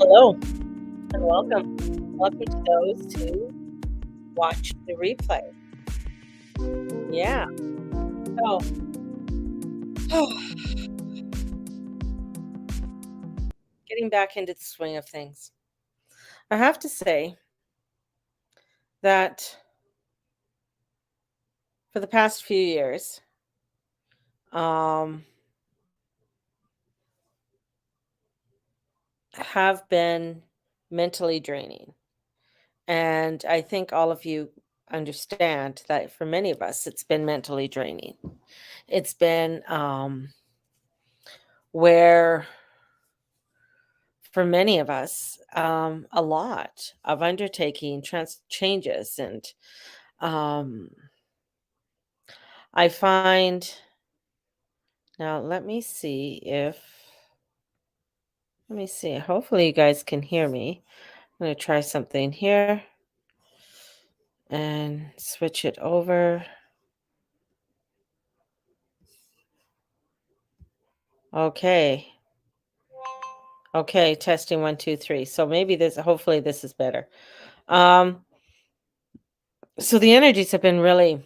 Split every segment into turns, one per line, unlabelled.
Hello and welcome. Welcome to those who watch the replay. Yeah. So, getting back into the swing of things. I have to say that for the past few years, um, have been mentally draining. And I think all of you understand that for many of us, it's been mentally draining. It's been where for many of us, a lot of undertaking changes. And um, I find now, let me see. Hopefully, you guys can hear me. I'm going to try something here and switch it over. Okay. Okay. Testing one, two, three. So hopefully, this is better. Um, so the energies have been really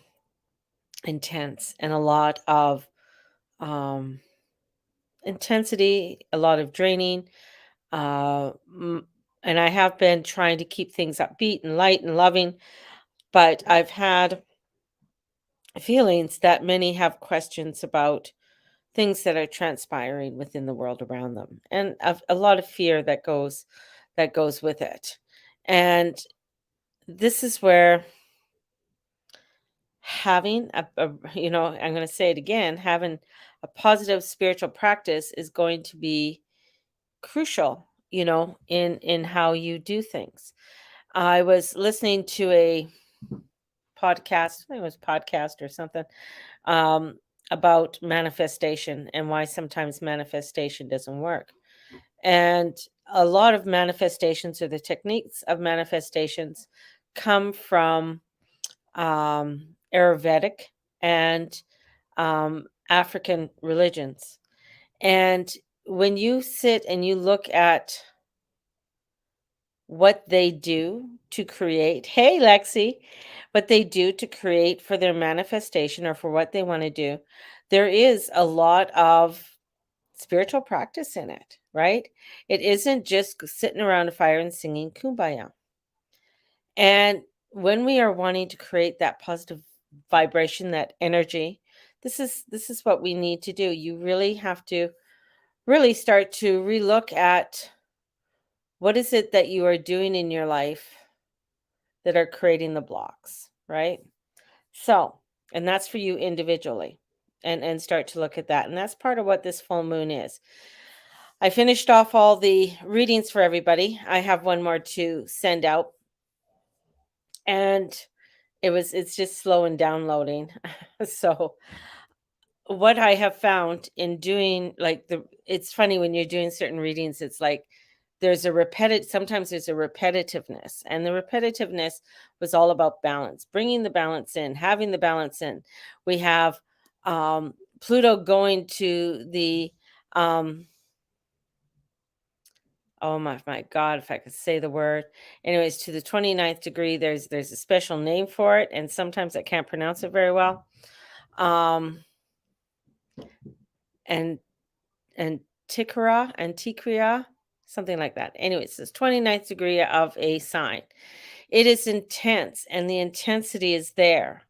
intense and a lot of um, intensity, a lot of draining. Uh, m- and I have been trying to keep things upbeat and light and loving, but I've had feelings that many have questions about things that are transpiring within the world around them, and a lot of fear that goes with it. And this is where having I'm going to say it again, having a positive spiritual practice is going to be crucial, in how you do things. I was listening to a podcast, I think it was podcast or something, um, about manifestation and why sometimes manifestation doesn't work. And a lot of manifestations or the techniques of manifestations come from Ayurvedic and African religions. And when you sit and you look at what they do to create, hey, Lexi, what they do to create for their manifestation or for what they want to do, there is a lot of spiritual practice in it, right? It isn't just sitting around a fire and singing kumbaya. And when we are wanting to create that positive vibration, that energy, this is what we need to do. You really have to really start to relook at what is it that you are doing in your life that are creating the blocks, right? So, and that's for you individually. And start to look at that. And that's part of what this full moon is. I finished off all the readings for everybody. I have one more to send out. And it's just slow and downloading. So, what I have found in doing like it's funny when you're doing certain readings, it's like sometimes there's a repetitiveness, and the repetitiveness was all about balance, bringing the balance in, having the balance in. We have Pluto going to the um oh my god, if I could say the word. Anyways, to the 29th degree, there's a special name for it, and sometimes I can't pronounce it very well. Um and and Tikria, something like that. Anyways, it's 29th degree of a sign. It is intense, and the intensity is there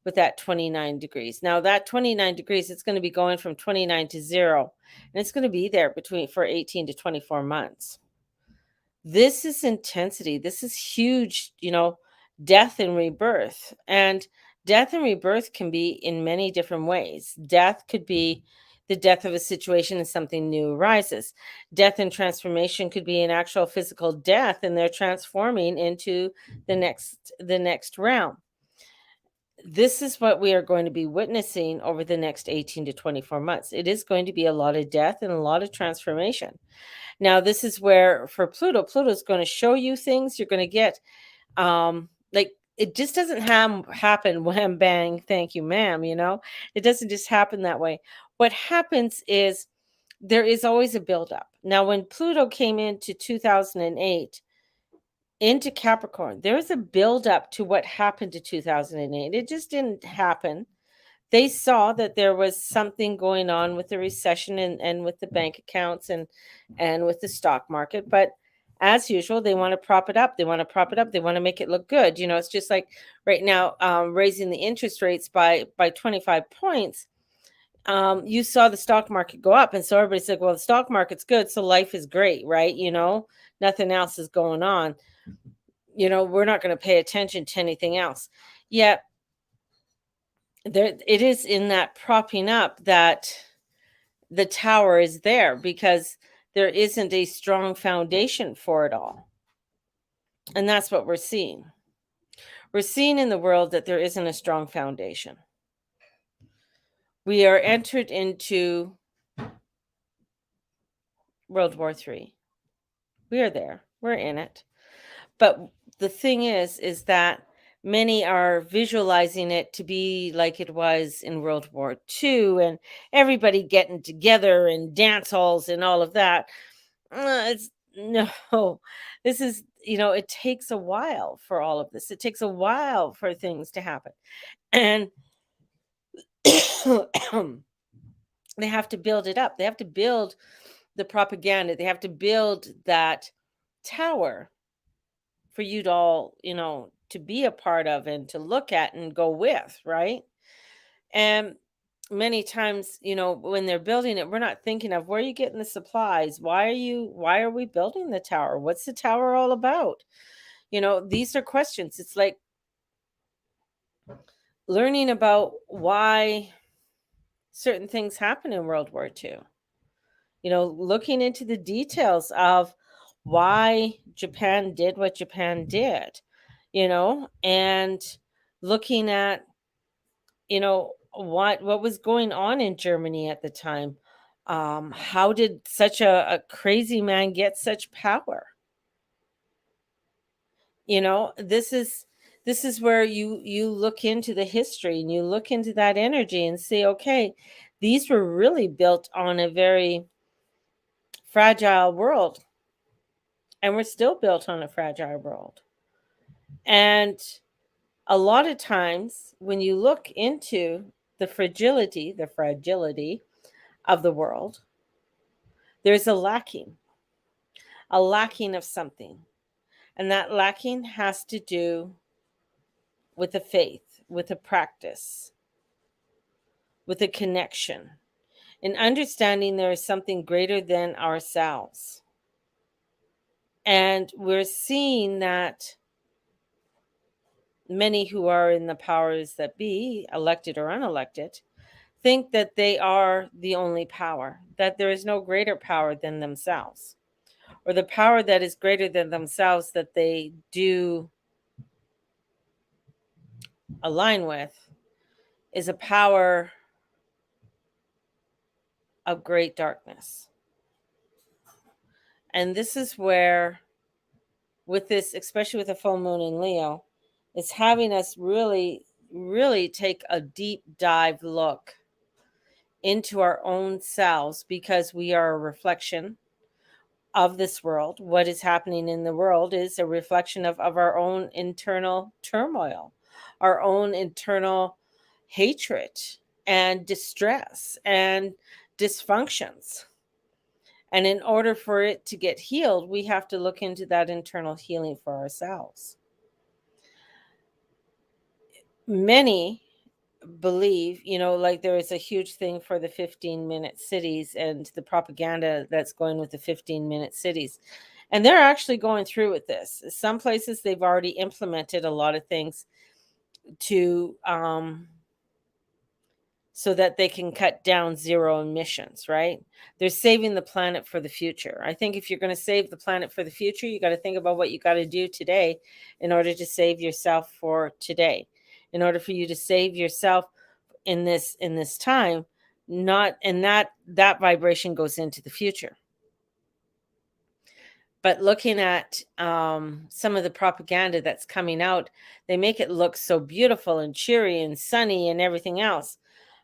with that 29 degrees. Now, that 29 degrees, it's going to be going from 29 to 0, and it's going to be there between for 18 to 24 months. This is intensity. This is huge, death and rebirth. And death and rebirth can be in many different ways. Death could be the death of a situation and something new arises. Death and transformation could be an actual physical death, and they're transforming into the next realm. This is what we are going to be witnessing over the next 18 to 24 months. It is going to be a lot of death and a lot of transformation. Now, this is where for Pluto is going to show you things. You're going to get like it just doesn't happen wham bang, thank you, ma'am. It doesn't just happen that way. What happens is there is always a buildup. Now, when Pluto came into 2008 into Capricorn, there was a buildup to what happened to 2008. It just didn't happen. They saw that there was something going on with the recession and with the bank accounts and with the stock market. But as usual, they want to prop it up. They want to prop it up. They want to make it look good. It's just like right now, raising the interest rates by 25 points. You saw the stock market go up, and so everybody's like, well, the stock market's good, so life is great, right? Nothing else is going on. We're not going to pay attention to anything else. Yet there it is in that propping up that the tower is there, because there isn't a strong foundation for it all. And that's what we're seeing. We're seeing in the world that there isn't a strong foundation. We are entered into World War III. We are there. We're in it. But the thing is that many are visualizing it to be like it was in World War II, and everybody getting together and dance halls and all of that. It's no, this is, it takes a while for all of this. It takes a while for things to happen. And they have to build it up. They have to build the propaganda. They have to build that tower for you to all, to be a part of and to look at and go with, right? And many times, when they're building it, we're not thinking of where are you getting the supplies? Why are we building the tower? What's the tower all about? These are questions. It's like learning about why certain things happen in World War II. Looking into the details of why Japan did what Japan did, and looking at, what was going on in Germany at the time. How did such a crazy man get such power? This is where you look into the history and you look into that energy and say, okay, these were really built on a very fragile world, and we're still built on a fragile world. And a lot of times when you look into the fragility of the world, there's a lacking of something. And that lacking has to do with a faith, with a practice, with a connection, and understanding there is something greater than ourselves. And we're seeing that many who are in the powers that be, elected or unelected, think that they are the only power, that there is no greater power than themselves, or the power that is greater than themselves that they do align with is a power of great darkness. And this is where, with this, especially with a full moon in Leo, it's having us really, really take a deep dive look into our own selves, because we are a reflection of this world. What is happening in the world is a reflection of our own internal turmoil, our own internal hatred and distress and dysfunctions. And in order for it to get healed, we have to look into that internal healing for ourselves. Many believe, like there is a huge thing for the 15-minute cities and the propaganda that's going with the 15-minute cities. And they're actually going through with this. Some places they've already implemented a lot of things to so that they can cut down zero emissions, right? They're saving the planet for the future. I think if you're going to save the planet for the future, you got to think about what you got to do today in order to save yourself for today. In order for you to save yourself in this time, not and that vibration goes into the future. But looking at some of the propaganda that's coming out, they make it look so beautiful and cheery and sunny and everything else.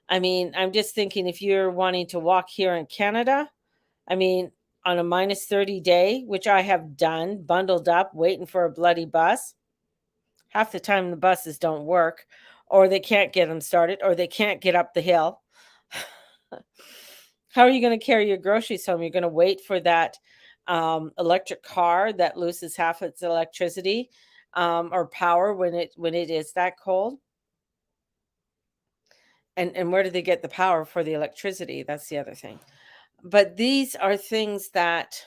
I mean, I'm just thinking, if you're wanting to walk here in Canada, I mean, on a -30 day, which I have done, bundled up, waiting for a bloody bus, half the time the buses don't work, or they can't get them started, or they can't get up the hill. How are you gonna carry your groceries home? You're gonna wait for that, electric car that loses half its electricity, or power when it is that cold? And where do they get the power for the electricity? That's the other thing. But these are things that,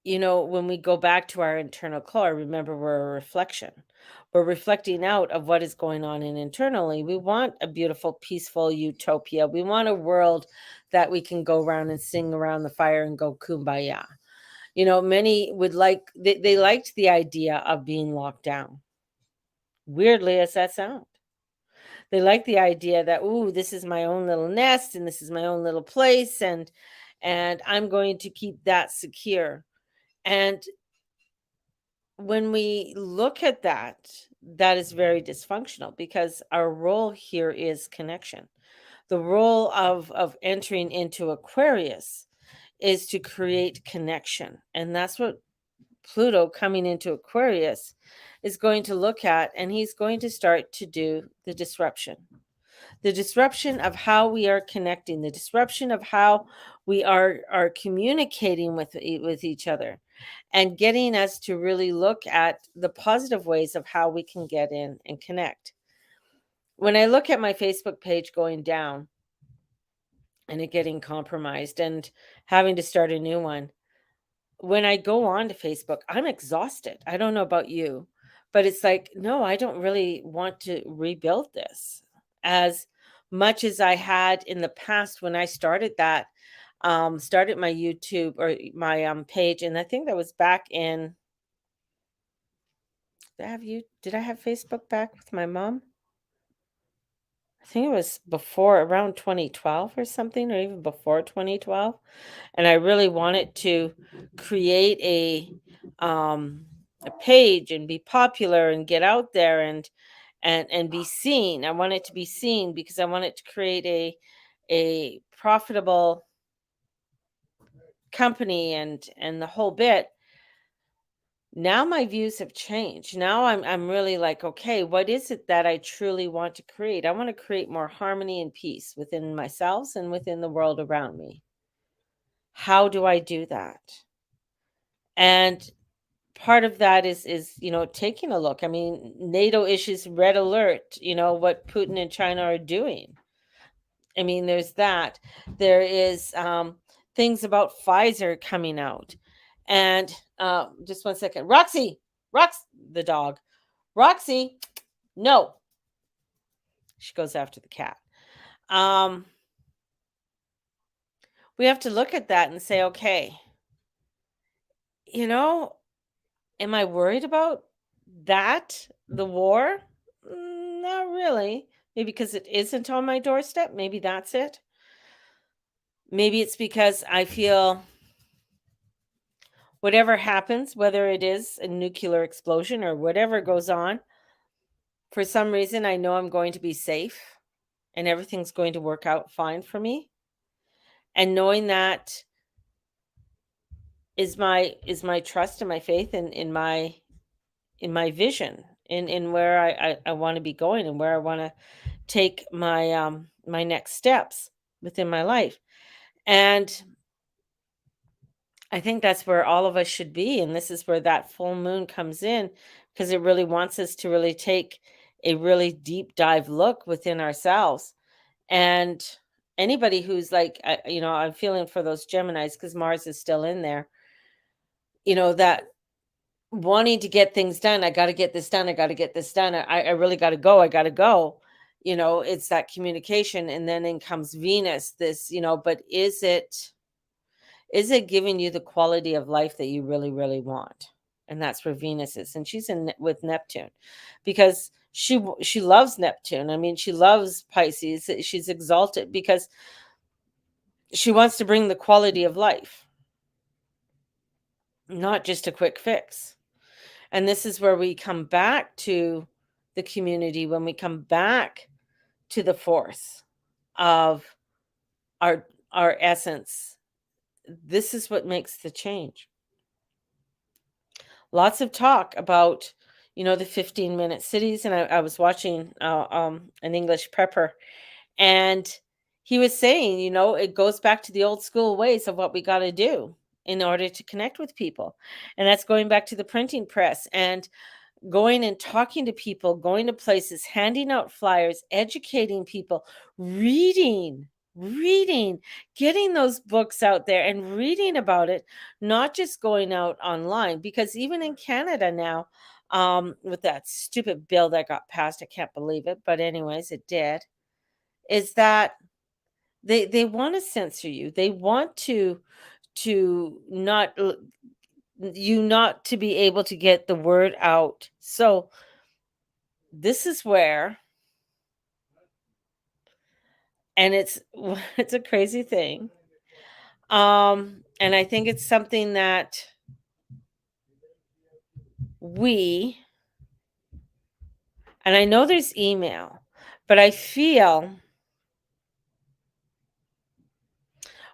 when we go back to our internal core, remember we're a reflection. We're reflecting out of what is going on in internally. We want a beautiful, peaceful utopia. We want a world that we can go around and sing around the fire and go kumbaya. Many would they liked the idea of being locked down. Weirdly as that sounds. They like the idea that, "Ooh, this is my own little nest and this is my own little place, and I'm going to keep that secure." And when we look at that, that is very dysfunctional because our role here is connection. The role of entering into Aquarius is to create connection. And that's what Pluto coming into Aquarius is going to look at, and he's going to start to do the disruption of how we are connecting, the disruption of how we are communicating with each other, and getting us to really look at the positive ways of how we can get in and connect. When I look at my Facebook page going down and it getting compromised and having to start a new one, when I go on to Facebook, I'm exhausted. I don't know about you, but it's like, no, I don't really want to rebuild this as much as I had in the past when I started started my YouTube or my page. And I think that was back in, did I have Facebook back with my mom? I think it was before around 2012 or something, or even before 2012. And I really wanted to create a page and be popular and get out there and be seen. I wanted to be seen because I wanted to create a profitable company and the whole bit. Now my views have changed. Now I'm really like, okay, what is it that I truly want to create? I want to create more harmony and peace within myself and within the world around me. How do I do that? And part of that is taking a look. I mean, NATO issues red alert, what Putin and China are doing. I mean, there's that. There is things about Pfizer coming out. And just one second. Rox, the dog. Roxy, no. She goes after the cat. Um, we have to look at that and say, okay, you know, am I worried about that? The war? Not really. Maybe because it isn't on my doorstep. Maybe that's it. Maybe it's because I feel whatever happens, whether it is a nuclear explosion or whatever goes on, for some reason, I know I'm going to be safe and everything's going to work out fine for me. And knowing that is my trust and my faith in my vision in where I want to be going and where I want to take my next steps within my life. And I think that's where all of us should be, and this is where that full moon comes in because it really wants us to really take a really deep dive look within ourselves. And anybody who's like, I'm feeling for those Geminis because Mars is still in there, that wanting to get things done. I got to get this done. I got to get this done. I really got to go. I got to go. It's that communication. And then in comes Venus, but is it giving you the quality of life that you really, really want? And that's where Venus is. And she's with Neptune because she loves Neptune. I mean, she loves Pisces. She's exalted because she wants to bring the quality of life, not just a quick fix. And this is where we come back to the community, when we come back to the force of our essence, this is what makes the change. Lots of talk about, the 15-minute cities, and I was watching, an English prepper, and he was saying, it goes back to the old school ways of what we gotta do in order to connect with people, and that's going back to the printing press and going and talking to people, going to places, handing out flyers, educating people, reading, getting those books out there and reading about it, not just going out online. Because even in Canada now, with that stupid bill that got passed, I can't believe it, but anyways, it did. Is that they want to censor you? They want to not you not to be able to get the word out. So this is where, and it's it's a crazy thing. And I think it's something that we, and I know there's email, but I feel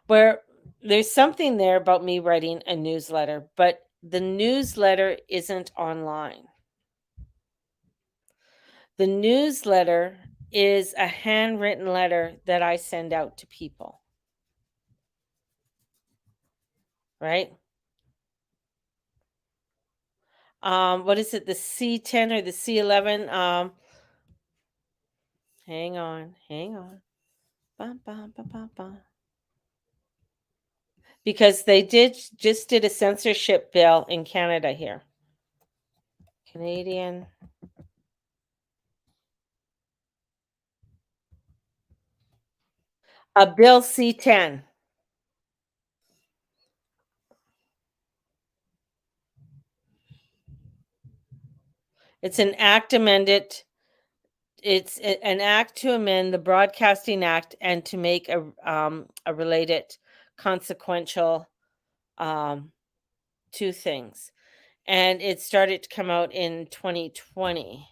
where there's something there about me writing a newsletter, but the newsletter isn't online. The newsletter is a handwritten letter that I send out to people, right? What is it? The C10 or the C11? Hang on. Bum, bum, bum, bum, bum. Because they just did a censorship bill in Canada here. Canadian. A bill C10. It's an act amended. An act to amend the Broadcasting Act and to make a related consequential, um, 2 things. And it started to come out in 2020.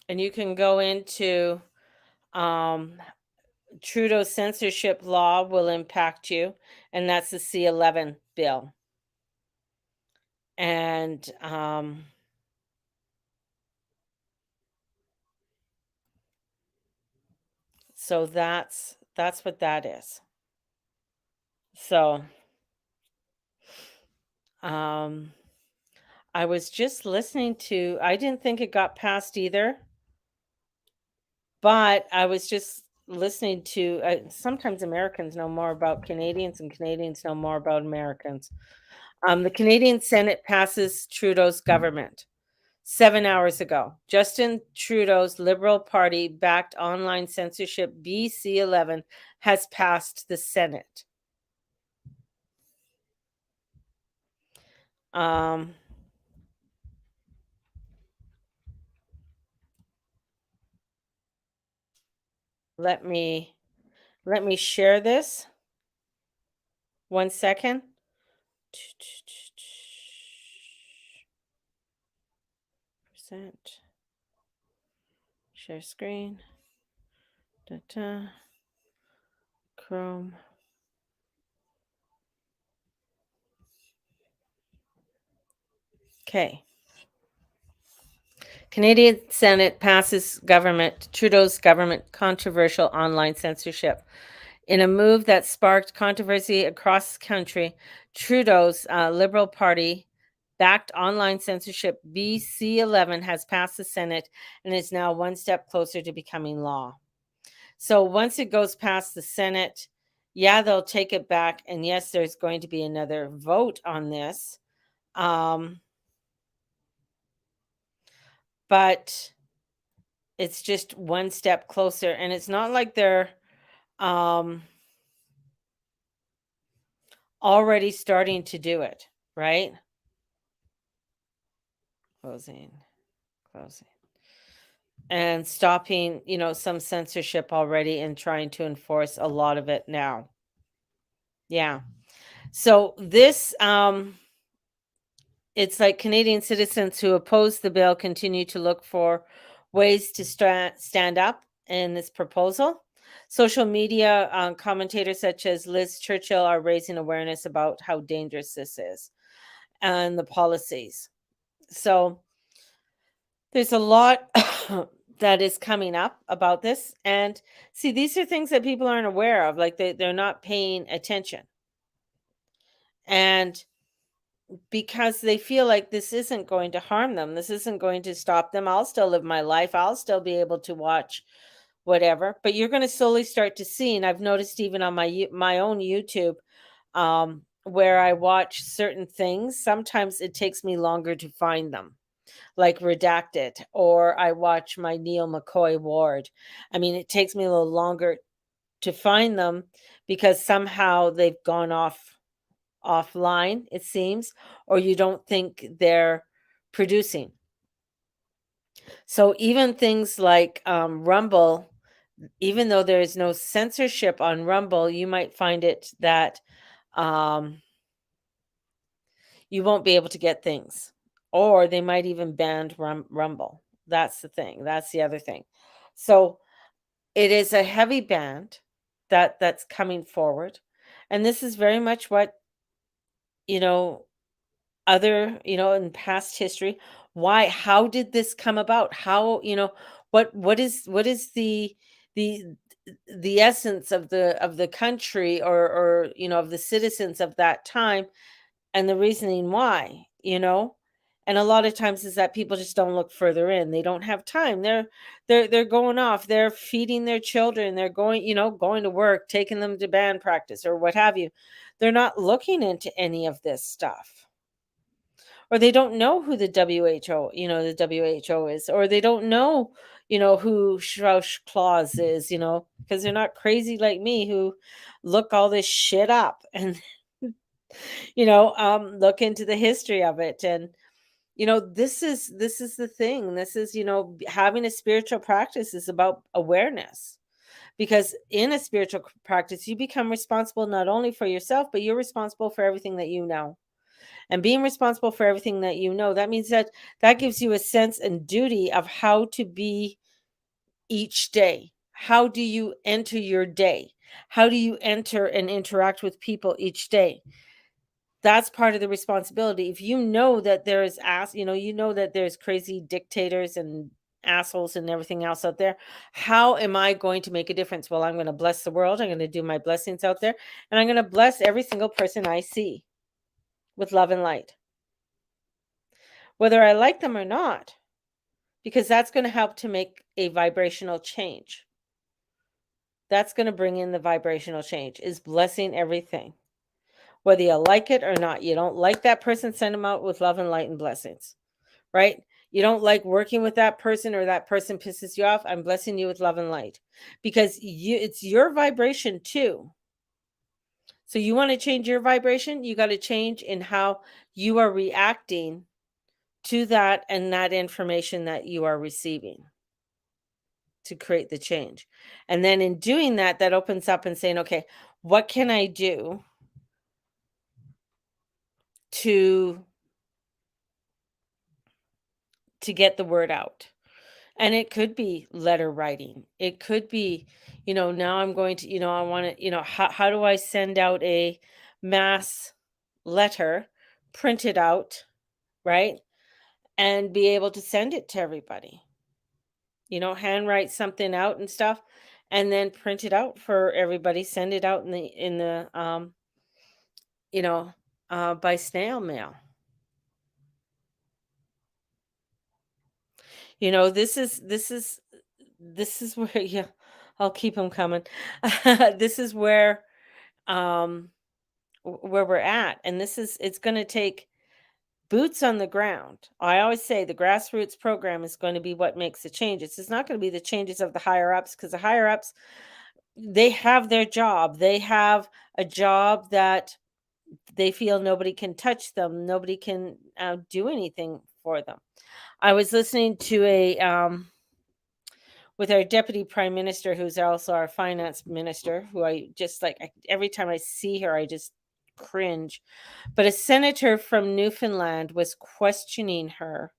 And you can go into, um, Trudeau's censorship law will impact you, and that's the C11 bill. And, so that's what that is. So, um, I was just listening to, I didn't think it got passed either, but I was just listening to, sometimes Americans know more about Canadians and Canadians know more about Americans. The Canadian Senate passes Trudeau's government 7 hours ago. Justin Trudeau's Liberal Party backed online censorship BC11 has passed the Senate. Um, let me let me share this. 1 second. Percent. Share screen. Da-da. Chrome. Okay. Canadian Senate passes Trudeau's government controversial online censorship. In a move that sparked controversy across the country, Trudeau's Liberal Party backed online censorship BC11 has passed the Senate and is now one step closer to becoming law. So once it goes past the Senate, yeah, they'll take it back. And yes, there's going to be another vote on this. But it's just one step closer. And it's not like they're um, already starting to do it, right? Closing, closing. And stopping, some censorship already and trying to enforce a lot of it now. Yeah. So this it's like Canadian citizens who oppose the bill continue to look for ways to stand up in this proposal. Social media commentators such as Liz Churchill are raising awareness about how dangerous this is and the policies. So there's a lot that is coming up about this. And see, these are things that people aren't aware of, like they're not paying attention. And because they feel like this isn't going to harm them, this isn't going to stop them. I'll still live my life. I'll still be able to watch whatever. But you're going to slowly start to see, and I've noticed even on my own YouTube, where I watch certain things, sometimes it takes me longer to find them, like Redacted, or I watch my Neil McCoy Ward. I mean, it takes me a little longer to find them because somehow they've gone offline, it seems, or you don't think they're producing. So even things like Rumble, even though there is no censorship on Rumble, you might find it that um, you won't be able to get things, or they might even ban Rumble. That's the thing. That's the other thing. So it is a heavy ban that's coming forward, and this is very much what you know other in past history. Why, how did this come about? How, what is the the essence of the country, or of the citizens of that time, and the reasoning why, and a lot of times is that people just don't look further in. They don't have time. They're going off, they're feeding their children, they're going to work, taking them to band practice or what have you. They're not looking into any of this stuff, or they don't know who the WHO is, or they don't know, who Strauss Claus is, because they're not crazy like me who look all this shit up and look into the history of it. And this is the thing. This is, having a spiritual practice is about awareness, because in a spiritual practice you become responsible not only for yourself, but you're responsible for everything that you know. And being responsible for everything that you know, that means that gives you a sense and duty of how to be each day. How do you enter your day? How do you enter and interact with people each day? That's part of the responsibility. If you know that there is that there's crazy dictators and assholes and everything else out there, how am I going to make a difference? Well, I'm going to bless the world. I'm going to do my blessings out there, and I'm going to bless every single person I see with love and light, whether I like them or not, because that's going to help to make a vibrational change. That's going to bring in the vibrational change, is blessing everything. Whether you like it or not, you don't like that person, send them out with love and light and blessings, right? You don't like working with that person, or that person pisses you off, I'm blessing you with love and light, because it's your vibration too. So you want to change your vibration, you got to change in how you are reacting to that and that information that you are receiving to create the change. And then in doing that, that opens up and saying, okay, what can I do to get the word out? And it could be letter writing. It could be, now I'm going to, I want to, how do I send out a mass letter, print it out, right? And be able to send it to everybody. Handwrite something out and stuff, and then print it out for everybody, send it out you know, by snail mail. This is where yeah, I'll keep them coming. This is um where we're at, and it's going to take boots on the ground. I always say the grassroots program is going to be what makes the changes. It's not going to be the changes of the higher ups, because the higher ups, they have their job. They have a job that they feel nobody can touch them. Nobody can do anything for them. I was listening to a with our deputy prime minister, who's also our finance minister, who I just like. Every time I see her, I just cringe. But a senator from Newfoundland was questioning her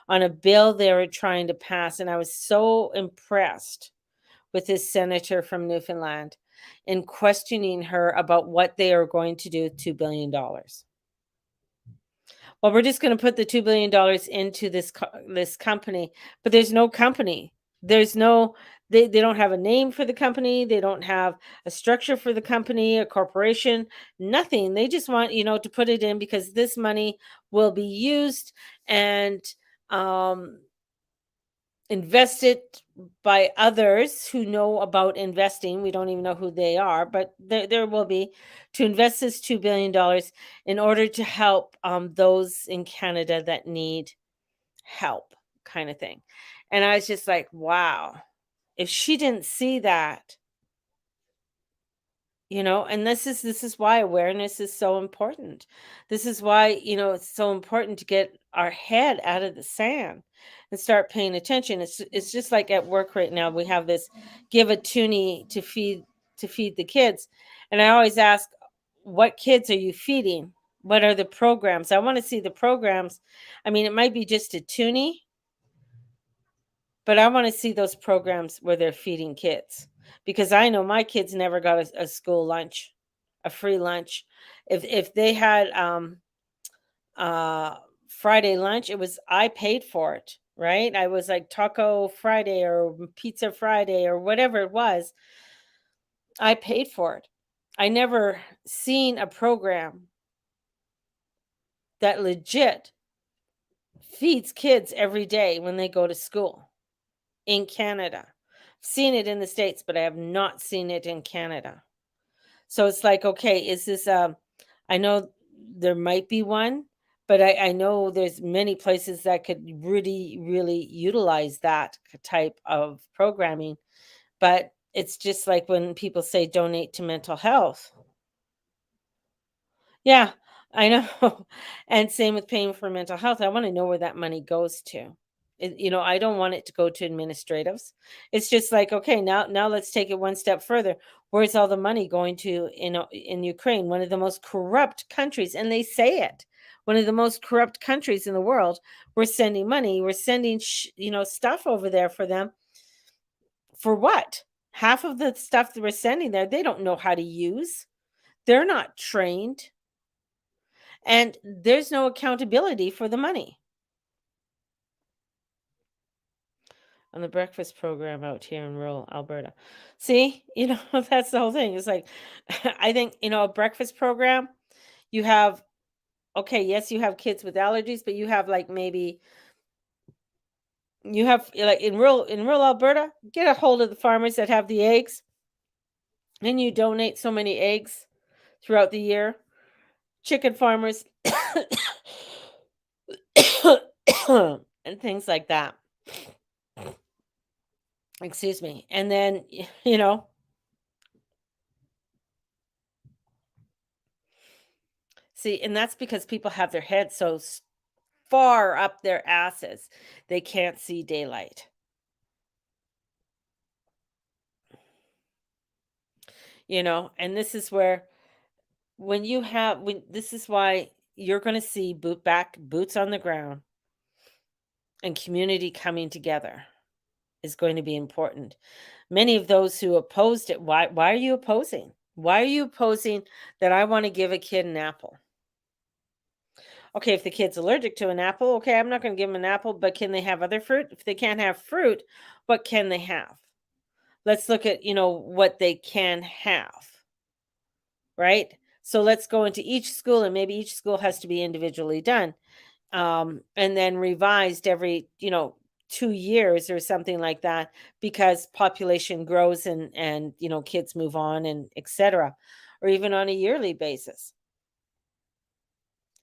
on a bill they were trying to pass, and I was so impressed with this senator from Newfoundland in questioning her about what they are going to do with $2 billion. Well, we're just going to put the $2 billion into this company, but there's no company. There's no they don't have a name for the company. They don't have a structure for the company, a corporation, nothing. They just want, to put it in because this money will be used and um invested by others who know about investing. We don't even know who they are, but there will be to invest this $2 billion in order to help those in Canada that need help, kind of thing. And I was just like, wow, if she didn't see that, and this is why awareness is so important. This is why, it's so important to get our head out of the sand and start paying attention. It's just like at work right now, we have this give a toonie to feed the kids. And I always ask, what kids are you feeding? What are the programs? I want to see the programs. I mean, it might be just a toonie, but I wanna see those programs where they're feeding kids, because I know my kids never got a school lunch, a free lunch. If they had, uh, Friday lunch, it was I paid for it, right? I was like Taco Friday or Pizza Friday or whatever it was, I paid for it. I never seen a program that legit feeds kids every day when they go to school. In Canada. I've seen it in the States, but I have not seen it in Canada. So it's like, okay, is this I know there might be one, but I know there's many places that could really, really utilize that type of programming. But it's just like when people say donate to mental health. Yeah, I know. And same with paying for mental health. I want to know where that money goes to. I don't want it to go to administratives. It's just like, okay, now let's take it one step further. Where's all the money going to in Ukraine, one of the most corrupt countries, and they say it. One of the most corrupt countries in the world. We're sending money, we're sending stuff over there for them. For what? Half of the stuff that we're sending there, they don't know how to use. They're not trained. And there's no accountability for the money. On the breakfast program out here in rural Alberta. See, that's the whole thing. It's like, I think, a breakfast program, you have, okay, yes, you have kids with allergies, but you have like maybe you have like in rural Alberta, get a hold of the farmers that have the eggs, and you donate so many eggs throughout the year. Chicken farmers and things like that. Excuse me. And then, see, and that's because people have their heads so far up their asses, they can't see daylight. And this is where when this is why you're going to see boots on the ground and community coming together is going to be important. Many of those who opposed it, why are you opposing? Why are you opposing that I want to give a kid an apple? Okay, if the kid's allergic to an apple, okay, I'm not going to give them an apple, but can they have other fruit? If they can't have fruit, what can they have? Let's look at, what they can have, right? So let's go into each school, and maybe each school has to be individually done, and then revised every, 2 years or something like that, because population grows and kids move on and etc. Or even on a yearly basis.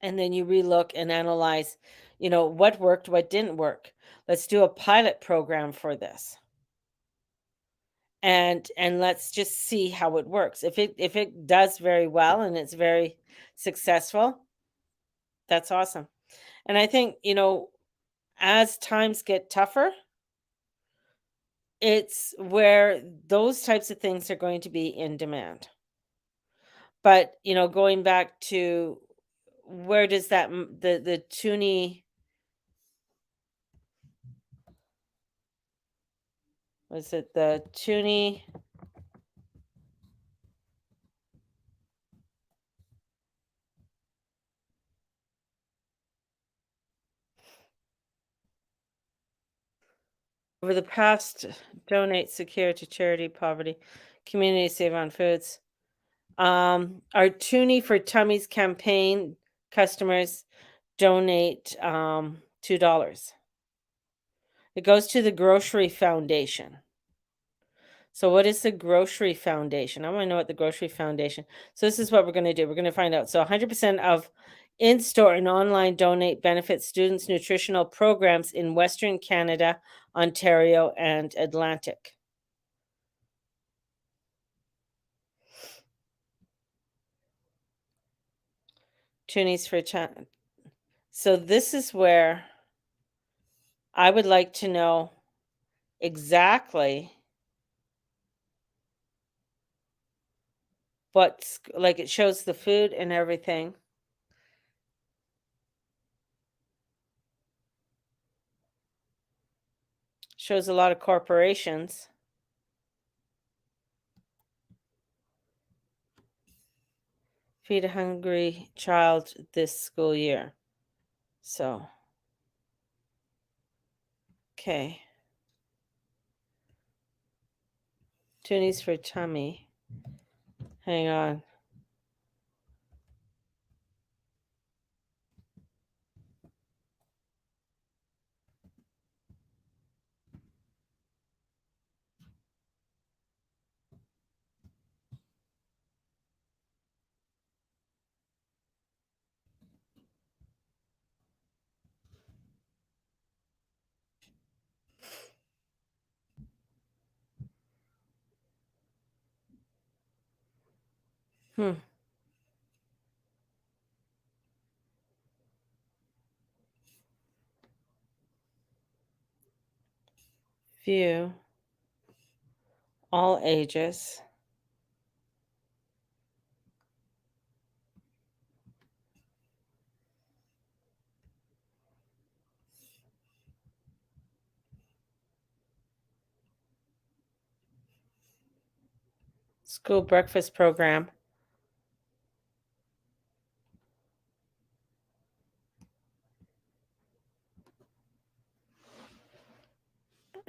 And then you relook and analyze, what worked, what didn't work. Let's do a pilot program for this. And let's just see how it works. If it does very well and it's very successful, that's awesome. And I think, as times get tougher, it's where those types of things are going to be in demand. But, going back to where does that the toonie was it the toonie over the past donate secure to charity, poverty, community save on foods. Our Toonie for Tummies campaign customers donate $2. It goes to the Grocery Foundation. So what is the Grocery Foundation? I want to know what the Grocery Foundation. So this is what we're going to do. We're going to find out. So 100% of in-store and online donate benefit students nutritional programs in Western Canada, Ontario, and Atlantic. Toonies for So this is where I would like to know exactly what's like it shows the food and everything. Shows a lot of corporations. Feed a hungry child this school year. So, okay. Toonies for tummy. Hang on. Hmm. View. All ages. School breakfast program.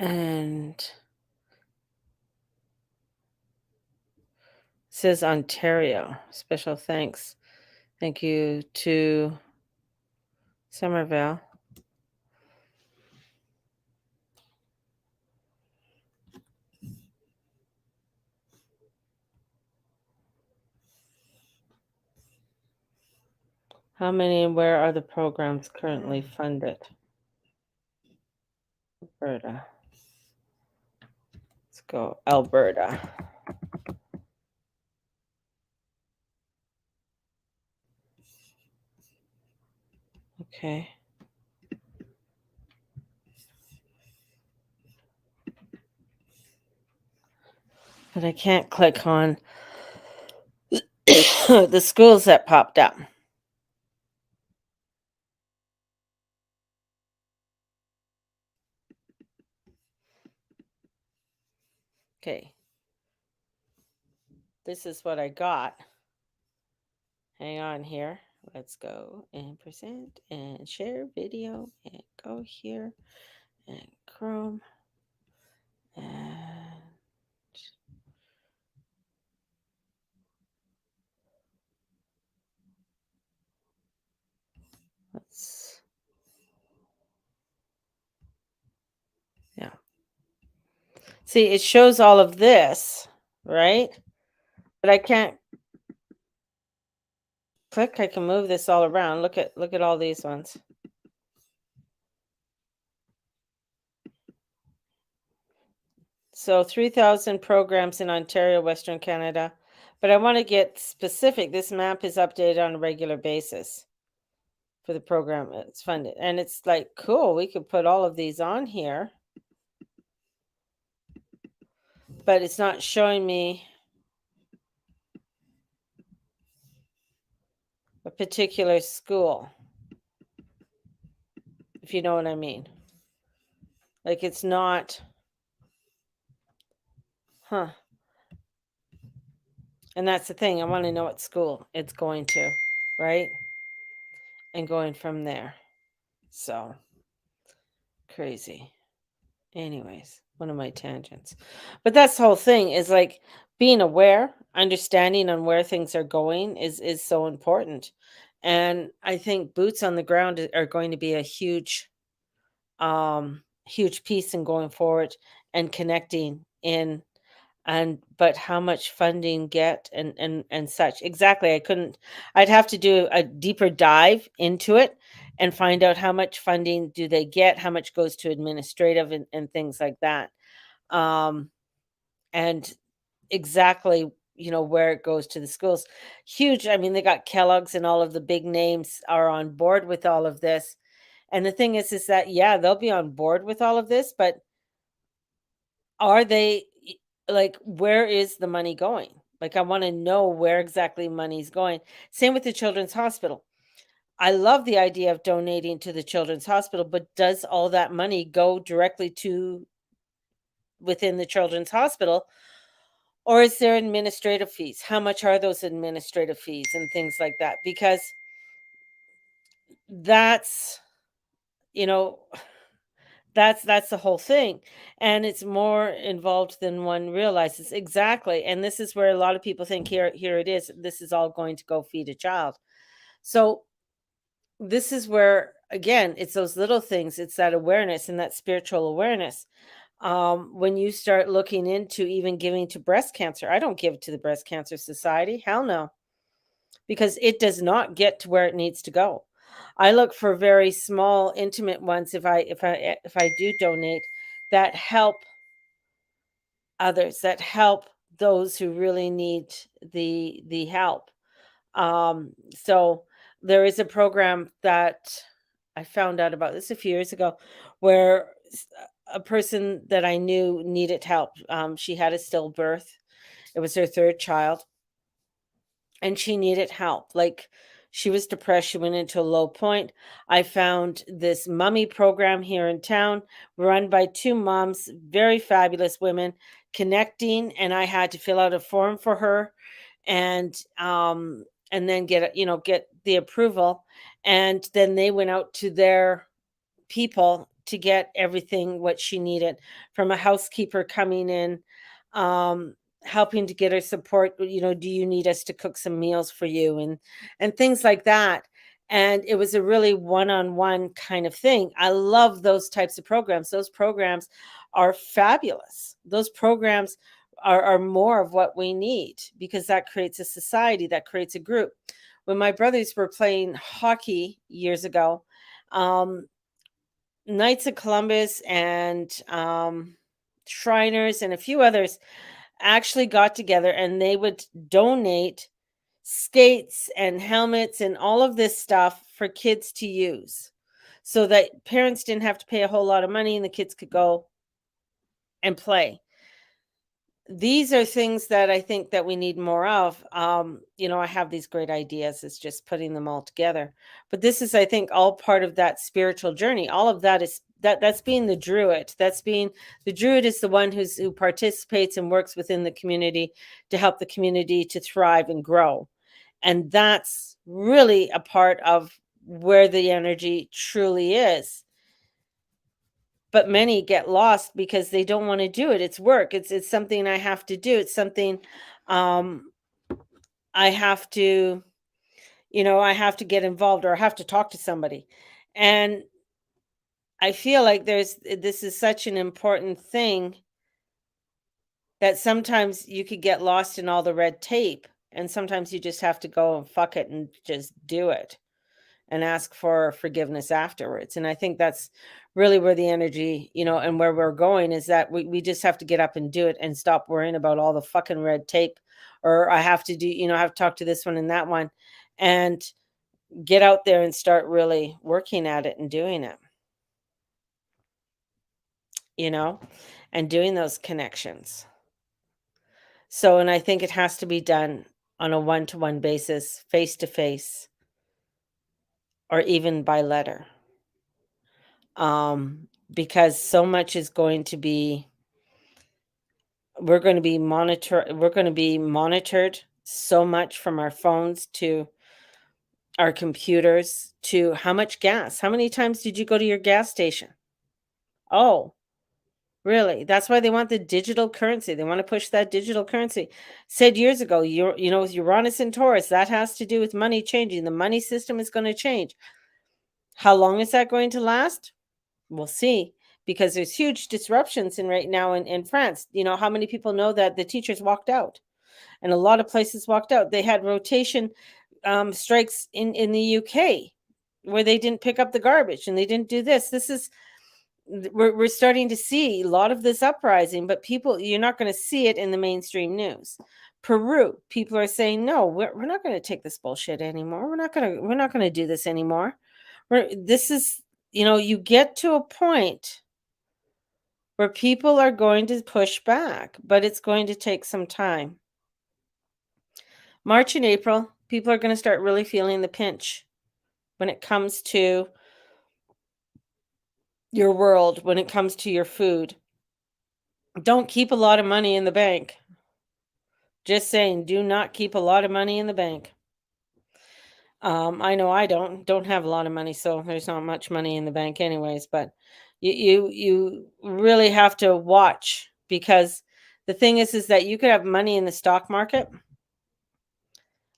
And says Ontario. Special thanks. Thank you to Somerville. How many and where are the programs currently funded? Alberta. Let's go Alberta. Okay. But I can't click on the schools that popped up. Okay. This is what I got. Hang on here. Let's go and present and share video and go here and Chrome and let's, yeah. See, it shows all of this, right? But I can't click. I can move this all around. Look at all these ones. So 3,000 programs in Ontario, Western Canada. But I want to get specific. This map is updated on a regular basis for the program it's funded. And it's like, cool, we could put all of these on here. But it's not showing me. a particular school, if you know what I mean. Like it's not, huh? And that's the thing. I want to know what school it's going to, right? And going from there. So crazy. Anyways, one of my tangents. But that's the whole thing is like being aware, understanding on where things are going is so important. And I think boots on the ground are going to be a huge piece in going forward and connecting in. And but how much funding get and such. Exactly, I'd have to do a deeper dive into it and find out how much funding do they get, how much goes to administrative and things like that. Um, and exactly, where it goes to the schools. Huge, I mean, they got Kellogg's and all of the big names are on board with all of this. And the thing is that, yeah, they'll be on board with all of this, but are they like, where is the money going? Like, I wanna know where exactly money's going. Same with the children's hospital. I love the idea of donating to the children's hospital, but does all that money go directly to within the children's hospital, or is there administrative fees? How much are those administrative fees and things like that? Because that's, you know that's the whole thing, and it's more involved than one realizes. Exactly, and this is where a lot of people think, here it is, this is all going to go feed a child. So, this is where, again, it's those little things, it's that awareness and that spiritual awareness. When you start looking into even giving to breast cancer, I don't give to the Breast Cancer Society, hell no, because it does not get to where it needs to go. I look for very small, intimate ones if I do donate that help others, that help those who really need the help. So there is a program that I found out about this a few years ago where a person that I knew needed help. She had a stillbirth. It was her third child and she needed help. Like she was depressed, she went into a low point. I found this mummy program here in town run by two moms, very fabulous women connecting, and I had to fill out a form for her and then get the approval, and then they went out to their people to get everything what she needed, from a housekeeper coming in, um, helping to get her support. Do you need us to cook some meals for you, and things like that. And it was a really one-on-one kind of thing. I love those types of programs. Those programs are fabulous. Those programs are more of what we need, because that creates a society, that creates a group. When my brothers were playing hockey years ago, um, Knights of Columbus and Shriners and a few others actually got together, and they would donate skates and helmets and all of this stuff for kids to use, so that parents didn't have to pay a whole lot of money and the kids could go and play. These are things that I think that we need more of. I have these great ideas. It's just putting them all together. But this is, I think, all part of that spiritual journey. All of that is that's being the druid. That's being the druid is the one who participates and works within the community to help the community to thrive and grow. And that's really a part of where the energy truly is. But many get lost because they don't wanna do it. It's work. It's something I have to do. It's something, um, I have to I have to get involved, or I have to talk to somebody. And I feel like this is such an important thing that sometimes you could get lost in all the red tape, and sometimes you just have to go and fuck it and just do it, and ask for forgiveness afterwards. And I think that's really where the energy, and where we're going, is that we just have to get up and do it and stop worrying about all the fucking red tape. Or I have to do, I have to talk to this one and that one, and get out there and start really working at it and doing it, you know, and doing those connections. So, and I think it has to be done on a one to one basis, face to face. or even by letter. Because so much is going to be we're going to be monitored so much from our phones to our computers to how much gas. How many times did you go to your gas station? Oh, really? That's why they want the digital currency. They want to push that digital currency. Said years ago, with Uranus and Taurus, that has to do with money changing. The money system is going to change. How long is that going to last? We'll see. Because there's huge disruptions in right now in France. How many people know that the teachers walked out? And a lot of places walked out. They had rotation strikes in the UK where they didn't pick up the garbage and they didn't do this. We're starting to see a lot of this uprising, but you're not going to see it in the mainstream news. Peru, people are saying, no, we're not going to take this bullshit anymore. We're not going to do this anymore. This is, you get to a point where people are going to push back, but it's going to take some time. March and April, people are going to start really feeling the pinch when it comes to your world, when it comes to your food. Don't keep a lot of money in the bank. Just saying, do not keep a lot of money in the bank. I know I don't have a lot of money, so there's not much money in the bank anyways, but you really have to watch because the thing is that you could have money in the stock market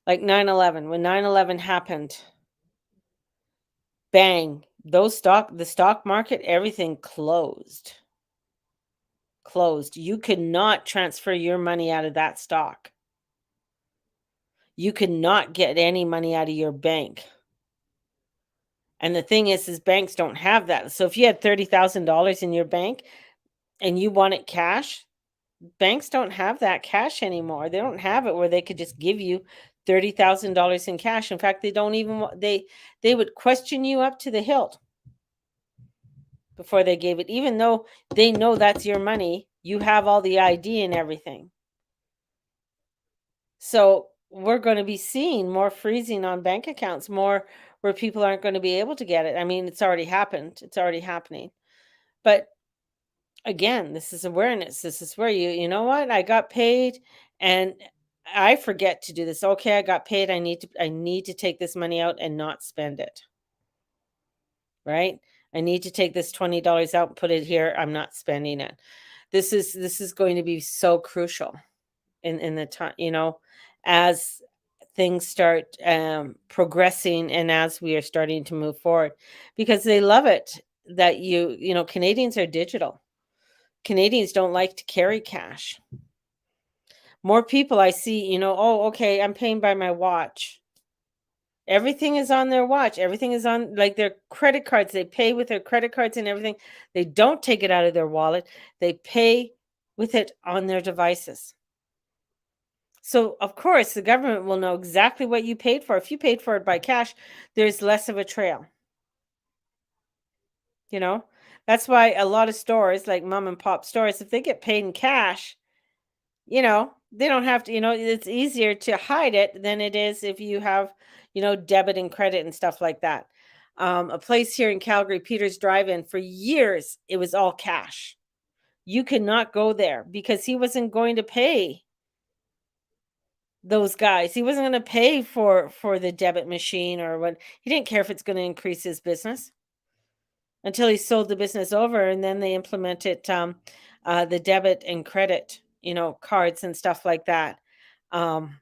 like 9/11. When 9/11 happened, bang, the stock market, everything closed. Closed. You could not transfer your money out of that stock. You could not get any money out of your bank. And the thing is banks don't have that. So if you had $30,000 in your bank and you want it cash, banks don't have that cash anymore. They don't have it where they could just give you $30,000 in cash. In fact, they don't even they would question you up to the hilt before they gave it, even though they know that's your money. You have all the ID and everything. So we're going to be seeing more freezing on bank accounts, more where people aren't going to be able to get it. I mean, it's already happened. It's already happening. But again, this is awareness. This is where you know what? I got paid and I forget to do this. Okay, I got paid. I need to take this money out and not spend it. Right? I need to take this $20 out and put it here. I'm not spending it. This is going to be so crucial in the time, as things start progressing and as we are starting to move forward because they love it that Canadians are digital. Canadians don't like to carry cash. More people I see, oh, okay, I'm paying by my watch. Everything is on their watch. Everything is on like their credit cards. They pay with their credit cards and everything. They don't take it out of their wallet. They pay with it on their devices. So, of course, the government will know exactly what you paid for. If you paid for it by cash, there's less of a trail. You know, that's why a lot of stores, like mom and pop stores, if they get paid in cash, they don't have to, it's easier to hide it than it is if you have, debit and credit and stuff like that. A place here in Calgary, Peter's Drive-In, for years, it was all cash. You could not go there because he wasn't going to pay those guys. He wasn't gonna pay for the debit machine or what he didn't care if it's gonna increase his business until he sold the business over, and then they implemented, the debit and credit, cards and stuff like that. Um,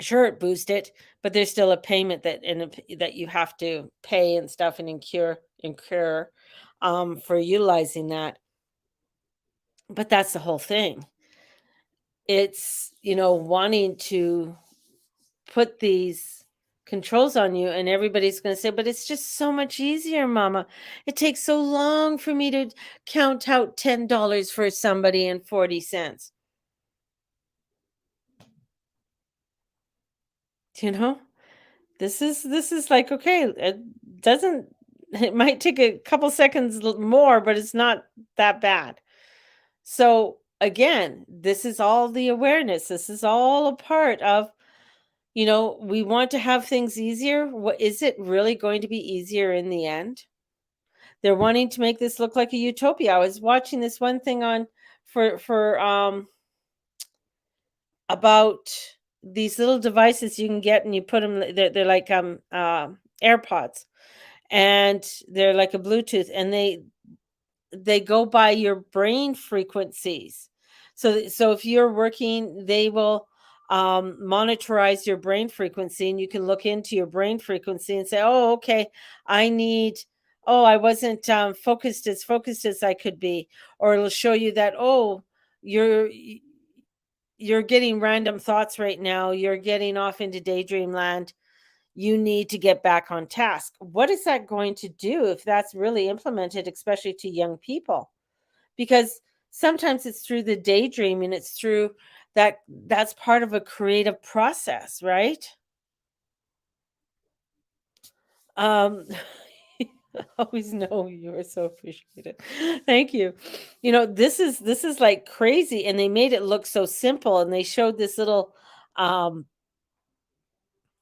sure, it boosted, but there's still a payment that you have to pay and stuff and incur, for utilizing that. But that's the whole thing. It's, wanting to put these controls on you and everybody's going to say, but it's just so much easier, mama. It takes so long for me to count out $10 for somebody and 40 cents. You know, this is like, okay, it might take a couple seconds more, but it's not that bad. So again, this is all the awareness. This is all a part of We want to have things easier. What is it really going to be easier in the end? They're wanting to make this look like a utopia. I was watching this one thing on for about these little devices you can get and you put them. They're like AirPods, and they're like a Bluetooth, and they go by your brain frequencies. So if you're working, they will monitorize your brain frequency, and you can look into your brain frequency and say, "Oh, okay, I need oh, I wasn't focused as I could be." Or it'll show you that, "Oh, you're getting random thoughts right now. You're getting off into daydream land. You need to get back on task." What is that going to do if that's really implemented, especially to young people? Because sometimes it's through the daydreaming, it's through that's part of a creative process, right? Um, always know you are so appreciated. Thank you. This is like crazy, and they made it look so simple, and they showed this little um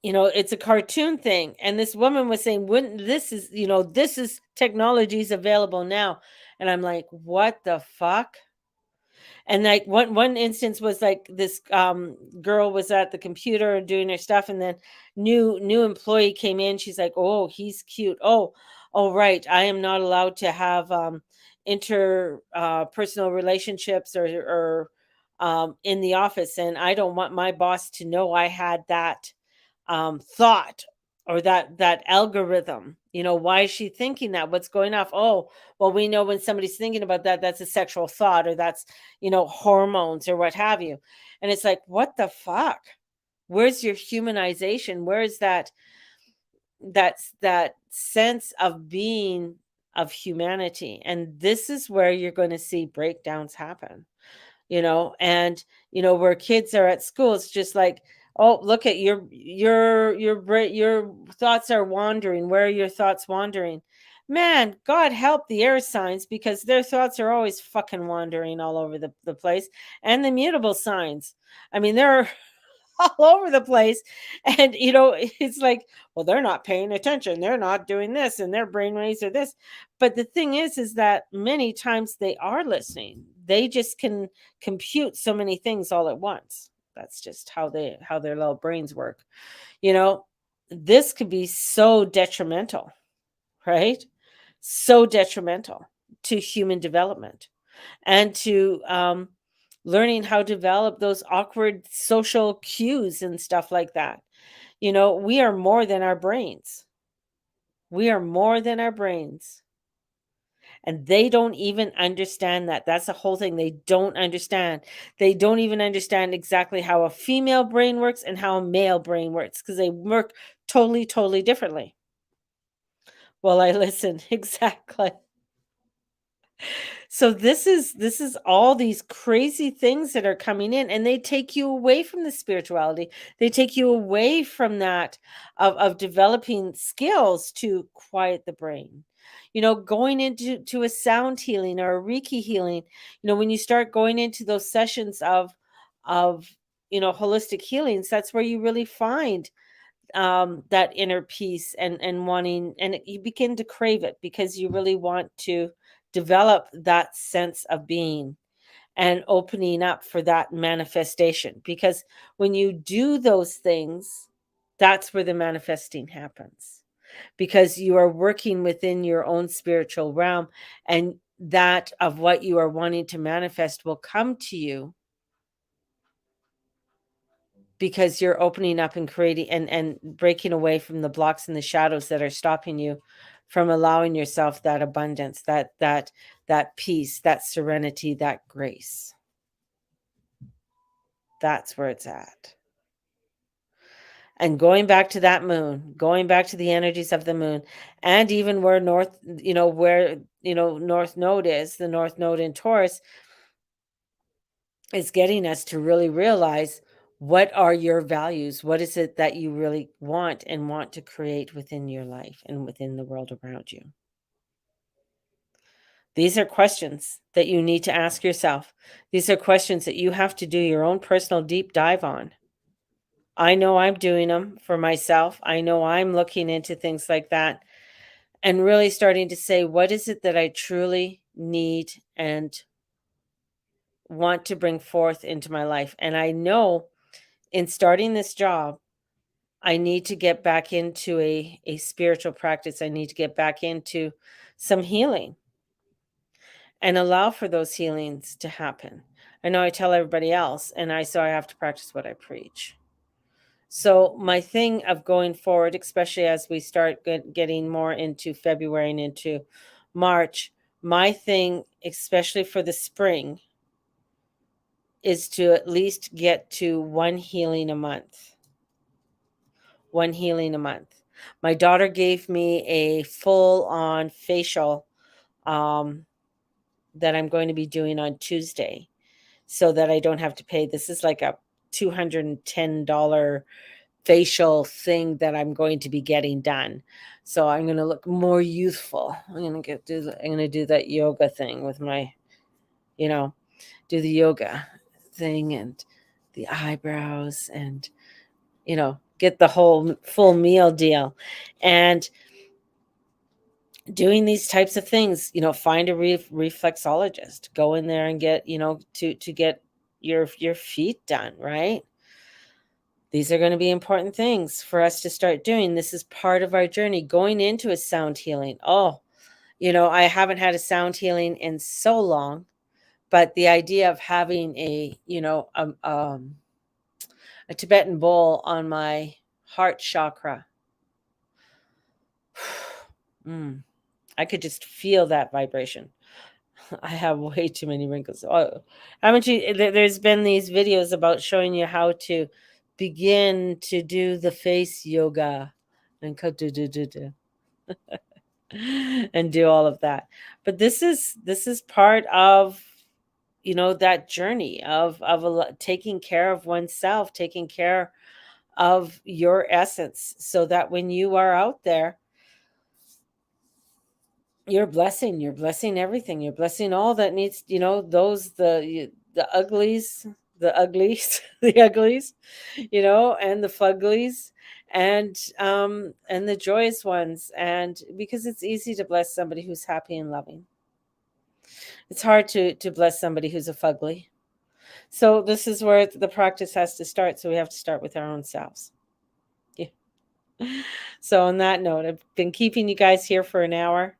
it's a cartoon thing, and this woman was saying, "Wouldn't this is technologies available now." And I'm like, "What the fuck?" And like one instance was like this girl was at the computer doing her stuff, and then new employee came in. She's like, "Oh, he's cute. Oh, right. I am not allowed to have inter personal relationships or in the office, and I don't want my boss to know I had that thought or that algorithm. Why is she thinking that? What's going off? Oh, well, we know when somebody's thinking about that, that's a sexual thought, or that's hormones or what have you." And it's like, what the fuck? Where's your humanization? Where is that sense of being, of humanity? And this is where you're going to see breakdowns happen. And where kids are at school, it's just like, "Oh, look at your thoughts are wandering. Where are your thoughts wandering?" Man, God help the air signs, because their thoughts are always fucking wandering all over the place. And the mutable signs, I mean, they're all over the place. And it's like, well, they're not paying attention, they're not doing this, and their brainwaves are this. But the thing is that many times they are listening. They just can compute so many things all at once. That's just how their little brains work. you know this could be so detrimental, right? So detrimental to human development, and to learning how to develop those awkward social cues and stuff like that. We are more than our brains. We are more than our brains. And they don't even understand that. That's the whole thing. They don't understand. They don't even understand exactly how a female brain works and how a male brain works, because they work totally, totally differently. Well, I listen. Exactly. So this is all these crazy things that are coming in, and they take you away from the spirituality. They take you away from that of developing skills to quiet the brain. Going into a sound healing or a Reiki healing. When you start going into those sessions of holistic healings, that's where you really find that inner peace, and wanting, and you begin to crave it, because you really want to develop that sense of being, and opening up for that manifestation. Because when you do those things, that's where the manifesting happens, because you are working within your own spiritual realm, and that of what you are wanting to manifest will come to you, because you're opening up and creating, and breaking away from the blocks and the shadows that are stopping you from allowing yourself that abundance, that peace, that serenity, that grace. That's where it's at. And going back to that moon, going back to the energies of the moon, and even where north node is, the north node in Taurus, is getting us to really realize, what are your values? What is it that you really want to create within your life and within the world around you? These are questions that you need to ask yourself. These are questions that you have to do your own personal deep dive on. I know I'm doing them for myself. I know I'm looking into things like that and really starting to say, what is it that I truly need and want to bring forth into my life? And I know in starting this job, I need to get back into a spiritual practice. I need to get back into some healing and allow for those healings to happen. I know I tell everybody else, and I have to practice what I preach. So my thing of going forward, especially as we start getting more into February and into March, my thing, especially for the spring, is to at least get to one healing a month. One healing a month. My daughter gave me a full on facial um, that I'm going to be doing on Tuesday so that I don't have to pay. This is like a $210 facial thing that I'm going to be getting done. So I'm going to look more youthful. I'm going to do that yoga thing with my, you know, do the yoga thing and the eyebrows and, get the whole full meal deal. And doing these types of things, find a reflexologist, go in there and get, to get your feet done, right? These are going to be important things for us to start doing. This is part of our journey going into a sound healing. Oh, I haven't had a sound healing in so long, but the idea of having a Tibetan bowl on my heart chakra, I could just feel that vibration. I have way too many wrinkles. Oh, haven't you? There's been these videos about showing you how to begin to do the face yoga and and do all of that. But this is part of that journey of taking care of oneself, taking care of your essence, so that when you are out there, you're blessing everything. You're blessing all that needs, those the uglies, the uglies, the uglies, and the fuglies, and the joyous ones. And because it's easy to bless somebody who's happy and loving. It's hard to bless somebody who's a fugly. So this is where the practice has to start. So we have to start with our own selves. Yeah. So on that note, I've been keeping you guys here for an hour.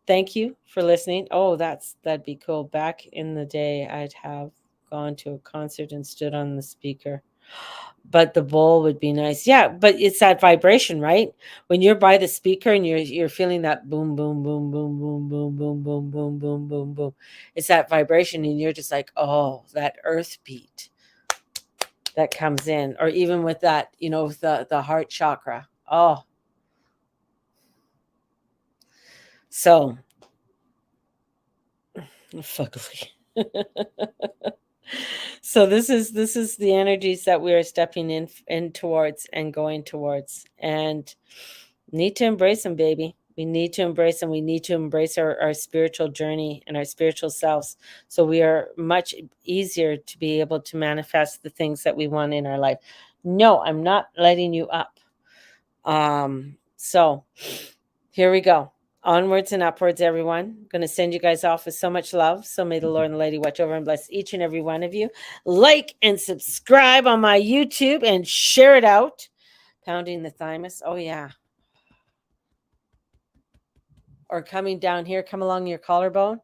Thank you for listening. Oh, that'd be cool. Back in the day, I'd have gone to a concert and stood on the speaker. But the bowl would be nice. Yeah, but it's that vibration, right? When you're by the speaker and you're feeling that boom, boom, boom, boom, boom, boom, boom, boom, boom, boom, boom, boom. It's that vibration, and you're just like, oh, that earth beat that comes in, or even with that, with the heart chakra. Oh, so fuckily. So this is the energies that we are stepping in towards and going towards, and need to embrace them, baby. We need to embrace them. We need to embrace our spiritual journey and our spiritual selves, so we are much easier to be able to manifest the things that we want in our life. No, I'm not letting you up. So here we go. Onwards and upwards, everyone. Going to send you guys off with so much love. So may the Lord and the Lady watch over and bless each and every one of you. Like and subscribe on my YouTube and share it out. Pounding the thymus. Oh, yeah. Or coming down here, come along your collarbone.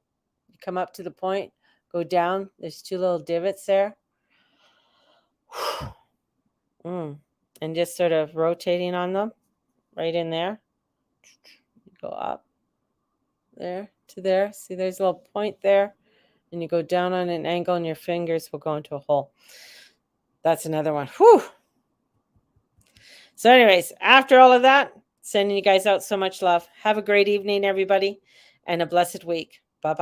You come up to the point, go down. There's two little divots there. And just sort of rotating on them right in there. Go up there to there. See, there's a little point there. And you go down on an angle and your fingers will go into a hole. That's another one. Whew. So anyways, after all of that, sending you guys out so much love. Have a great evening, everybody, and a blessed week. Bye-bye.